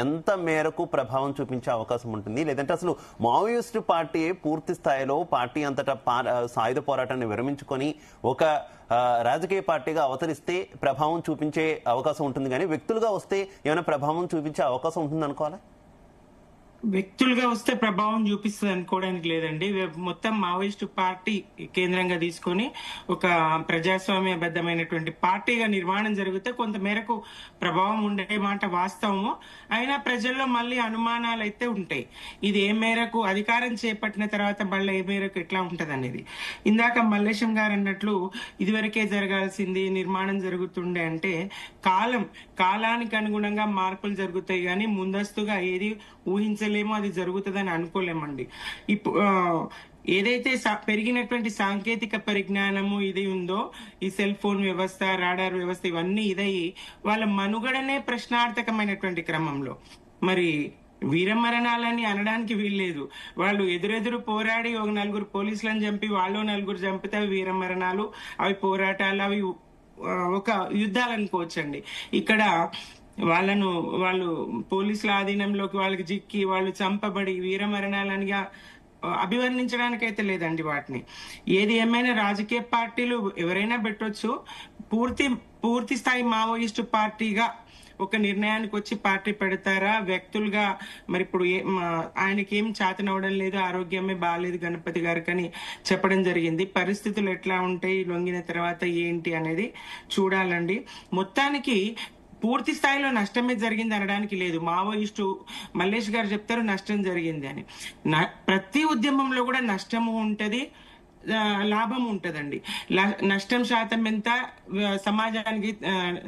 ఎంత మేరకు ప్రభావం చూపించే అవకాశం ఉంటుంది? లేదంటే అసలు మావోయిస్టు పార్టీ పూర్తి స్థాయిలో పార్టీ అంతటా సాయుధ పోరాటాన్ని విరమించుకొని ఒక రాజకీయ పార్టీగా అవతరిస్తే ప్రభావం చూపించే అవకాశం ఉంటుంది, కానీ వ్యక్తులుగా వస్తే ఏమైనా ప్రభావం చూపించే అవకాశం ఉంటుంది అనుకోవాలా? వ్యక్తులుగా వస్తే ప్రభావం చూపిస్తుంది అనుకోవడానికి లేదండి. మొత్తం మావోయిస్టు పార్టీ కేంద్రంగా తీసుకొని ఒక ప్రజాస్వామ్యబద్ధమైనటువంటి పార్టీగా నిర్మాణం జరిగితే కొంత మేరకు ప్రభావం ఉండే మాట వాస్తవము. అయినా ప్రజల్లో మళ్ళీ అనుమానాలు అయితే ఉంటాయి. ఇది ఏ మేరకు అధికారం చేపట్టిన తర్వాత మళ్ళీ ఏ మేరకు ఎట్లా ఉంటది అనేది. ఇందాక మల్లేశం గారు అన్నట్లు ఇదివరకే జరగాల్సింది నిర్మాణం జరుగుతుండే అంటే కాలానికి అనుగుణంగా మార్పులు జరుగుతాయి, కానీ ముందస్తుగా ఏది ఊహించలేమో అది జరుగుతుందని అనుకోలేమండి. ఇప్పుడు ఏదైతే పెరిగినటువంటి సాంకేతిక పరిజ్ఞానము ఇది ఉందో, ఈ సెల్ ఫోన్ వ్యవస్థ, రాడార్ వ్యవస్థ, ఇవన్నీ ఇదయ్యి వాళ్ళ మనుగడనే ప్రశ్నార్థకమైనటువంటి క్రమంలో మరి వీరమరణాలని అనడానికి వీల్లేదు. వాళ్ళు ఎదురెదురు పోరాడి ఒక నలుగురు పోలీసులను చంపి వాళ్ళు నలుగురు చంపితే అవి వీరమరణాలు, అవి పోరాటాలు, అవి ఒక యుద్ధాలు అనుకోవచ్చండి. ఇక్కడ వాళ్ళు పోలీసుల ఆధీనంలోకి వాళ్ళకి జిక్కి వాళ్ళు చంపబడి వీరమరణాలనిగా అభివర్ణించడానికైతే లేదండి వాటిని. ఏది ఏమైనా రాజకీయ పార్టీలు ఎవరైనా పెట్టొచ్చు. పూర్తి స్థాయి మావోయిస్టు పార్టీగా ఒక నిర్ణయానికి వచ్చి పార్టీ పెడతారా? వ్యక్తులుగా మరి ఇప్పుడు ఆయనకి ఏం చేతనవడం లేదు, ఆరోగ్యమే బాగాలేదు గణపతి గారికి అని చెప్పడం జరిగింది. పరిస్థితులు ఎట్లా ఉంటాయి లొంగిన తర్వాత ఏంటి అనేది చూడాలండి. మొత్తానికి పూర్తి స్థాయిలో నష్టమే జరిగింది అనడానికి లేదు. మావోయిస్టు మల్లేష్ గారు చెప్తారు నష్టం జరిగింది అని. ప్రతి ఉద్యమంలో కూడా నష్టము ఉంటది, లాభం ఉంటదండి. నష్టం శాతం ఎంత, సమాజానికి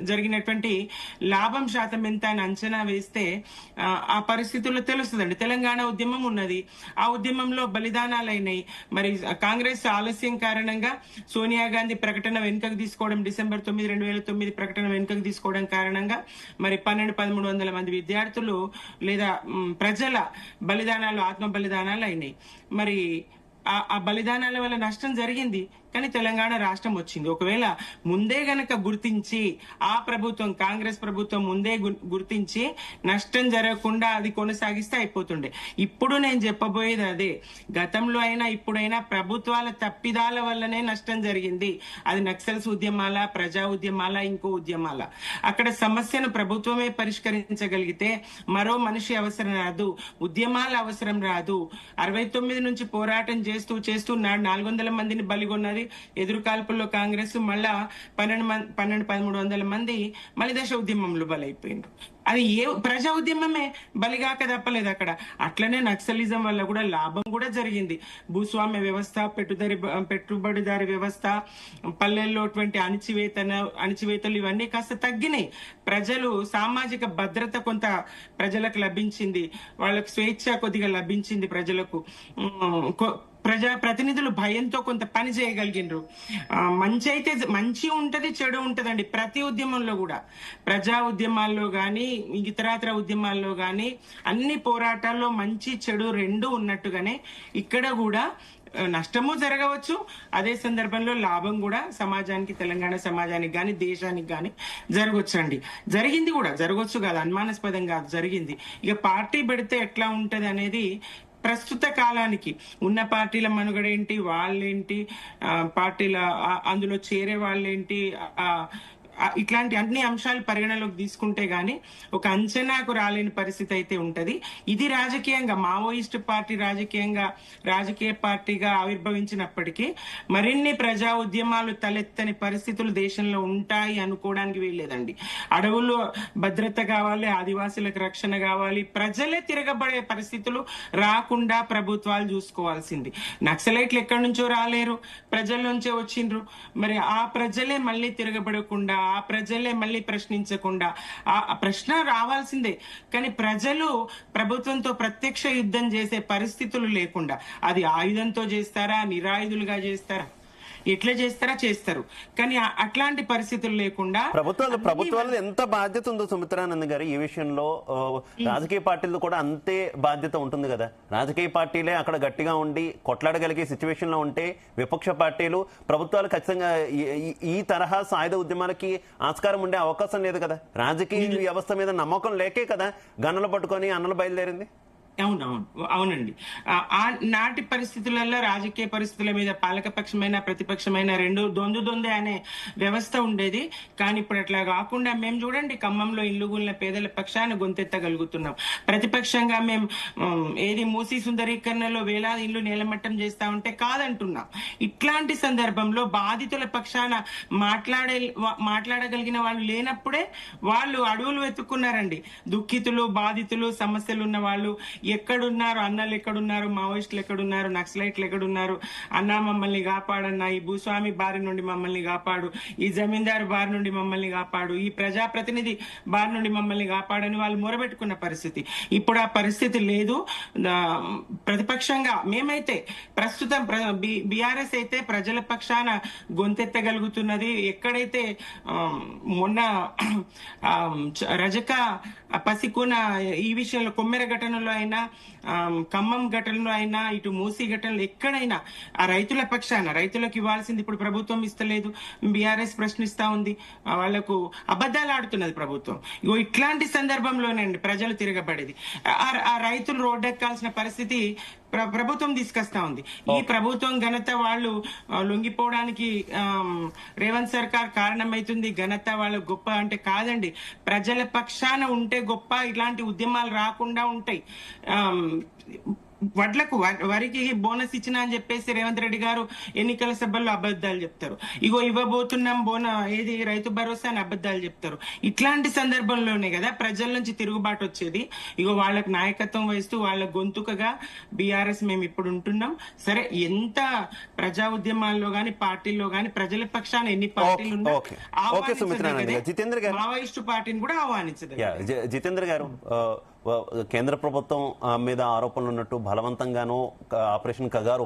జరిగినటువంటి లాభం శాతం ఎంత అని అంచనా వేస్తే ఆ పరిస్థితుల్లో తెలుస్తుందండి. తెలంగాణ ఉద్యమం ఉన్నది, ఆ ఉద్యమంలో బలిదానాలు అయినాయి. మరి కాంగ్రెస్ ఆలస్యం కారణంగా సోనియా గాంధీ ప్రకటన వెనుకకు తీసుకోవడం, December 9, 2009 ప్రకటన వెనుకకు తీసుకోవడం కారణంగా మరి 1200-1300 మంది విద్యార్థులు లేదా ప్రజల బలిదానాలు, ఆత్మ బలిదానాలు అయినాయి. మరి ఆ బలిదానాల వల్ల నష్టం జరిగింది, కానీ తెలంగాణ రాష్ట్రం వచ్చింది. ఒకవేళ ముందే గనక గుర్తించి ఆ ప్రభుత్వం, కాంగ్రెస్ ప్రభుత్వం ముందే గుర్తించి నష్టం జరగకుండా అది కొనసాగిస్తే అయిపోతుండే. ఇప్పుడు నేను చెప్పబోయేది అదే. గతంలో అయినా ఇప్పుడైనా ప్రభుత్వాల తప్పిదాల వల్లనే నష్టం జరిగింది. అది నక్సల్స్ ఉద్యమాల, ప్రజా ఉద్యమాల, ఇంకో ఉద్యమాల. అక్కడ సమస్యను ప్రభుత్వమే పరిష్కరించగలిగితే మరో మనిషి అవసరం రాదు, ఉద్యమాల అవసరం రాదు. 69 నుంచి పోరాటం చేస్తూ 400 మందిని బలిగొన్నది ఎదురు కాల్పుల్లో కాంగ్రెస్. మళ్ళా 1300 మంది మలి దశ ఉద్యమంలో బలైపోయిండ్రు. అది ప్రజా ఉద్యమమే బలిగాక తప్పలేదు అక్కడ. అట్లనే నక్సలిజం వల్ల కూడా లాభం కూడా జరిగింది. భూస్వామ్య వ్యవస్థ, పెట్టుబడిదారి వ్యవస్థ, పల్లెల్లో అణచివేతలు ఇవన్నీ కాస్త తగ్గినాయి. ప్రజలు సామాజిక భద్రత కొంత ప్రజలకు లభించింది, వాళ్ళకు స్వేచ్ఛ కొద్దిగా లభించింది. ప్రజలకు ప్రజా ప్రతినిధులు భయంతో కొంత పని చేయగలిగినరు. మంచి ఉంటది, చెడు ఉంటదండి ప్రతి ఉద్యమంలో కూడా. ప్రజా ఉద్యమాల్లో గాని ఇతరాతర ఉద్యమాల్లో గాని అన్ని పోరాటాల్లో మంచి చెడు రెండు ఉన్నట్టుగానే ఇక్కడ కూడా నష్టము జరగవచ్చు, అదే సందర్భంలో లాభం కూడా సమాజానికి, తెలంగాణ సమాజానికి గాని దేశానికి గాని జరగొచ్చండి. జరిగింది కూడా, జరగొచ్చు కాదు, అనుమానాస్పదం కాదు, జరిగింది. ఇక పార్టీ పెడితే ఎట్లా ఉంటది అనేది ప్రస్తుత కాలానికి ఉన్న పార్టీల మనుగడేంటి, వాళ్ళేంటి, పార్టీల అందులో చేరే వాళ్ళేంటి, ఇట్లాంటి అన్ని అంశాలు పరిగణలోకి తీసుకుంటే గాని ఒక అంచనాకు రాలేని పరిస్థితి అయితే ఉంటది. ఇది రాజకీయంగా మావోయిస్టు పార్టీ రాజకీయ పార్టీగా ఆవిర్భవించినప్పటికీ మరిన్ని ప్రజా ఉద్యమాలు తలెత్తని పరిస్థితులు దేశంలో ఉంటాయి అనుకోవడానికి వీల్లేదండి. అడవుల్లో భద్రత కావాలి, ఆదివాసులకు రక్షణ కావాలి, ప్రజలే తిరగబడే పరిస్థితులు రాకుండా ప్రభుత్వాలు చూసుకోవాల్సింది. నక్సలైట్లు ఎక్కడి నుంచో రాలేరు, ప్రజల నుంచే వచ్చిండ్రు. మరి ఆ ప్రజలే మళ్ళీ తిరగబడకుండా, ఆ ప్రజలే మళ్ళీ ప్రశ్నించకుండా, ఆ ప్రశ్న రావాల్సిందే, కానీ ప్రజలు ప్రభుత్వంతో ప్రత్యక్ష యుద్ధం చేసే పరిస్థితులు లేకుండా, అది ఆయుధంతో చేస్తారా, నిరాయుధులుగా చేస్తారా, ఎట్లా చేస్తారా చేస్తారు. కానీ అట్లాంటి పరిస్థితులు లేకుండా ప్రభుత్వాలు ఎంత బాధ్యత ఉందో సుమిత్రానంద్ గారు ఈ విషయంలో, రాజకీయ పార్టీలు కూడా అంతే బాధ్యత ఉంటుంది కదా. రాజకీయ పార్టీలే అక్కడ గట్టిగా ఉండి కొట్లాడగలిగే సిచ్యువేషన్ లో ఉంటే విపక్ష పార్టీలు, ప్రభుత్వాలు ఖచ్చితంగా ఈ తరహా సాయుధ ఉద్యమాలకి ఆస్కారం ఉండే అవకాశం లేదు కదా. రాజకీయ వ్యవస్థ మీద నమ్మకం లేకే కదా గన్నులు పట్టుకొని అన్నలు బయలుదేరింది. అవునండి. ఆ నాటి పరిస్థితులలో రాజకీయ పరిస్థితుల మీద పాలకపక్షమైన ప్రతిపక్షమైన రెండు దొందే అనే వ్యవస్థ ఉండేది. కానీ ఇప్పుడు అట్లా కాకుండా మేము చూడండి, ఖమ్మంలో ఇల్లు కూలిన పేదల పక్షాన గొంతెత్తగలుగుతున్నాం. ప్రతిపక్షంగా మేము ఏది మూసీ సుందరీకరణలో వేలాది ఇల్లు నేలమట్టం చేస్తా ఉంటే కాదంటున్నాం. ఇట్లాంటి సందర్భంలో బాధితుల పక్షాన మాట్లాడగలిగిన వాళ్ళు లేనప్పుడే వాళ్ళు అడవులు వెతుక్కున్నారండి. దుఃఖితులు, బాధితులు, సమస్యలు ఉన్న వాళ్ళు ఎక్కడున్నారు, అన్నలు ఎక్కడున్నారు, మావోయిస్టులు ఎక్కడున్నారు, నక్సలైట్లు ఎక్కడున్నారు, అన్నా మమ్మల్ని కాపాడన్నా, ఈ భూస్వామి బారి నుండి మమ్మల్ని కాపాడు, ఈ జమీందారు బారి నుండి మమ్మల్ని కాపాడు, ఈ ప్రజాప్రతినిధి బారి నుండి మమ్మల్ని కాపాడని వాళ్ళు మొరబెట్టుకున్న పరిస్థితి. ఇప్పుడు ఆ పరిస్థితి లేదు. ప్రతిపక్షంగా మేమైతే ప్రస్తుతం బీఆర్ఎస్ అయితే ప్రజల పక్షాన గొంతెత్తగలుగుతున్నది. ఎక్కడైతే మొన్న రజక పసికూన ఈ విషయంలో కొమ్మెర ఘటనలో అయినా, ఖమ్మం ఘటనలో అయినా, ఇటు మూసీ ఘటనలో ఎక్కడైనా ఆ రైతుల పక్షాన, రైతులకు ఇవ్వాల్సింది ఇప్పుడు ప్రభుత్వం ఇస్తలేదు, బీఆర్ఎస్ ప్రశ్నిస్తా ఉంది, వాళ్లకు అబద్ధాలు ఆడుతున్నది ప్రభుత్వం. ఇగో ఇట్లాంటి సందర్భంలోనండి ప్రజలు తిరగబడేది. ఆ రైతులు రోడ్డెక్కాల్సిన పరిస్థితి ప్రభుత్వం తీసుకొస్తా ఉంది. ఈ ప్రభుత్వం ఘనత వాళ్ళు లొంగిపోవడానికి రేవంత్ సర్కార్ కారణమైతుంది. ఘనత వాళ్ళ గొప్ప అంటే కాదండి, ప్రజల పక్షాన ఉంటే గొప్ప. ఇలాంటి ఉద్యమాలు రాకుండా ఉంటాయి. వరికి బోనస్ ఇచ్చినా అని చెప్పేసి రేవంత్ రెడ్డి గారు ఎన్నికల సభల్లో అబద్ధాలు చెప్తారు. ఇగో ఇవ్వబోతున్నాం ఏది రైతు భరోసా అని అబద్ధాలు చెప్తారు. ఇట్లాంటి సందర్భంలోనే కదా ప్రజల నుంచి తిరుగుబాటు వచ్చేది. ఇగో వాళ్ళకి నాయకత్వం వహిస్తూ వాళ్ళ గొంతుకగా బీఆర్ఎస్ మేము ఇప్పుడు ఉంటున్నాం. సరే, ఎంత ప్రజా ఉద్యమాల్లో గాని పార్టీల్లో గాని ప్రజల పక్షాన ఎన్ని పార్టీలు ఉన్నా మావోయిస్టు పార్టీని కూడా ఆహ్వానించదు. జితేంద్ర గారు, కేంద్ర ప్రభుత్వం మీద ఆరోపణలు ఉన్నట్టు బలవంతంగానూ ఆపరేషన్ కగారు